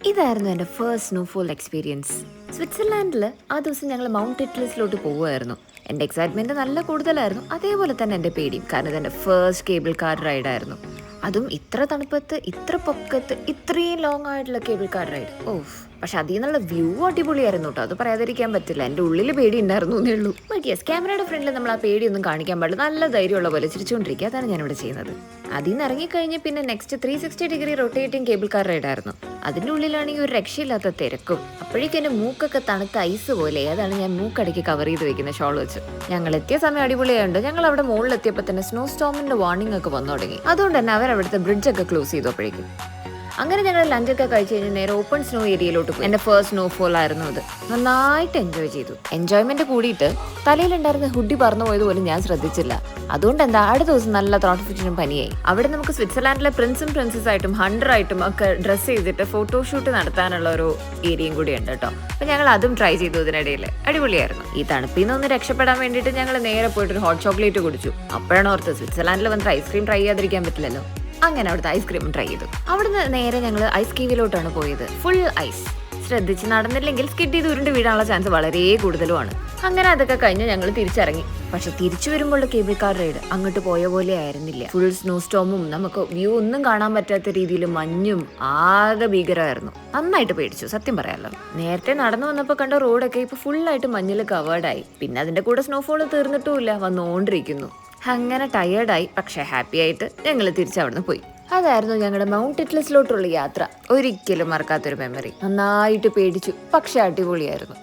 ഇതായിരുന്നു എൻ്റെ first snowfall experience. സ്വിറ്റ്സർലാൻഡിൽ ആ ദിവസം ഞങ്ങൾ മൗണ്ട് ഇറ്റ്ലസിലോട്ട് പോവുമായിരുന്നു. എൻ്റെ എക്സൈറ്റ്മെൻറ്റ് നല്ല കൂടുതലായിരുന്നു, അതേപോലെ തന്നെ എൻ്റെ പേടിയും. കാരണം ഇതെൻ്റെ ഫസ്റ്റ് കേബിൾ കാർ റൈഡായിരുന്നു. അതും ഇത്ര തണുപ്പത്ത്, ഇത്ര പൊക്കത്ത്, ഇത്രയും ലോങ് ആയിട്ടുള്ള കേബിൾ കാർ റൈഡ്. ഓഫ്! പക്ഷെ അതിൽ നിന്നുള്ള വ്യൂ അടിപൊളിയായിരുന്നു കേട്ടോ, അത് പറയാതിരിക്കാൻ പറ്റില്ല. എൻ്റെ ഉള്ളിൽ പേടി ഉണ്ടായിരുന്നു എന്നേ ഉള്ളൂ. ബട്ട് യെസ്, ക്യാമറയുടെ ഫ്രണ്ടിൽ നമ്മൾ ആ പേടിയൊന്നും കാണിക്കാൻ പാടില്ല. നല്ല ധൈര്യമുള്ള പോലെ ചിരിച്ചുകൊണ്ടിരിക്കുക, അതാണ് ഞാനിവിടെ ചെയ്യുന്നത്. അതിൽ നിന്ന് ഇറങ്ങിക്കഴിഞ്ഞ് പിന്നെ next 360 degree rotating cable car റൈഡായിരുന്നു. അതിൻ്റെ ഉള്ളിലാണെങ്കിൽ ഒരു രക്ഷയില്ലാത്ത തിരക്കും. അപ്പോഴേക്കും എൻ്റെ മൂക്കൊക്കെ തണുത്ത ഐസ് പോലെ, അതാണ് ഞാൻ മൂക്കടയ്ക്ക് കവർ ചെയ്ത് വെക്കുന്ന ഷോൾ വെച്ച്. ഞങ്ങൾ എത്തിയ സമയം അടിപൊളിയായുണ്ട്. ഞങ്ങൾ അവിടെ മുകളിലെത്തിയപ്പോൾ തന്നെ സ്നോ സ്റ്റോമിൻ്റെ വാർണിംഗ് ഒക്കെ വന്നു തുടങ്ങി. അതുകൊണ്ട് തന്നെ അവരവിടുത്തെ ബ്രിഡ്ജൊക്കെ ക്ലോസ് ചെയ്തു. അപ്പോഴേക്കും അങ്ങനെ ഞങ്ങൾ ലഞ്ചൊക്കെ കഴിച്ച് കഴിഞ്ഞ് നേരെ ഓപ്പൺ സ്നോ ഏരിയയിലോട്ട് പോയി. എൻ്റെ ഫസ്റ്റ് സ്നോഫോൾ ആയിരുന്നു അത്. നന്നായിട്ട് എൻജോയ് ചെയ്തു. എൻജോയ്മെന്റ് കൂടിയിട്ട് തലയിലുണ്ടായിരുന്ന ഹുഡി പറന്നു പോയതുപോലും ഞാൻ ശ്രദ്ധിച്ചില്ല. അതുകൊണ്ട് അടുത്ത ദിവസം നല്ല ത്രോട്ട് പനിയായി. അവിടെ നമുക്ക് സ്വിറ്റ്സർലാൻഡിലെ പ്രിൻസും പ്രിൻസസായിട്ടും ഹണ്ടറായിട്ടും ഒക്കെ ഡ്രസ്സ് ചെയ്തിട്ട് ഫോട്ടോഷൂട്ട് നടത്താനുള്ള ഒരു ഏരിയയും കൂടി ഉണ്ട് കേട്ടോ. അപ്പൊ ഞങ്ങൾ അതും ട്രൈ ചെയ്തു. ഇതിനിടയിൽ അടിപൊളിയായിരുന്നു. ഈ തണുപ്പിൽ നിന്ന് രക്ഷപ്പെടാൻ വേണ്ടിയിട്ട് ഞങ്ങൾ നേരെ പോയിട്ടൊരു ഹോട്ട് ചോക്ലേറ്റ് കുടിച്ചു. അപ്പോഴാണ് ഓർത്ത് സ്വിറ്റ്സർലാൻഡിൽ വന്നിട്ട് ഐസ്ക്രീം ട്രൈ ചെയ്യാതിരിക്കാൻ പറ്റില്ലല്ലോ. അങ്ങനെ അവിടുത്തെ ഐസ്ക്രീം ട്രൈ ചെയ്തു. അവിടുന്ന് നേരെ ഞങ്ങൾ ഐസ് കേവിലോട്ടാണ് പോയത്. Full ice. ശ്രദ്ധിച്ച് നടന്നില്ലെങ്കിൽ സ്കിഡ് ചെയ്ത് ഉരുണ്ട് വീഴാനുള്ള ചാൻസ് വളരെ കൂടുതലുമാണ്. അങ്ങനെ അതൊക്കെ കഴിഞ്ഞ് ഞങ്ങൾ തിരിച്ചിറങ്ങി. പക്ഷെ തിരിച്ചു വരുമ്പോഴുള്ള കേബിൾ കാർ റൈഡ് അങ്ങോട്ട് പോയ പോലെ ആയിരുന്നില്ല. ഫുൾ സ്നോ സ്റ്റോമും നമുക്ക് വ്യൂ ഒന്നും കാണാൻ പറ്റാത്ത രീതിയിൽ മഞ്ഞും ആകെ ഭീകരമായിരുന്നു. നന്നായിട്ട് പേടിച്ചു, സത്യം പറയാലോ. നേരത്തെ നടന്നു വന്നപ്പോൾ കണ്ട റോഡൊക്കെ ഇപ്പൊ ഫുള്ളായിട്ട് മഞ്ഞിൽ കവേർഡായി. പിന്നെ അതിന്റെ കൂടെ സ്നോഫോൾ തീർന്നിട്ടുമില്ല, വന്നുകൊണ്ടിരിക്കുന്നു. അങ്ങനെ ടയേർഡായി, പക്ഷെ ഹാപ്പി ആയിട്ട് ഞങ്ങൾ തിരിച്ചവിടുന്ന് പോയി. അതായിരുന്നു ഞങ്ങളുടെ മൗണ്ട് ഇറ്റ്ലസിലോട്ടുള്ള യാത്ര. ഒരിക്കലും മറക്കാത്തൊരു മെമ്മറി. നന്നായിട്ട് പേടിച്ചു, പക്ഷെ അടിപൊളിയായിരുന്നു.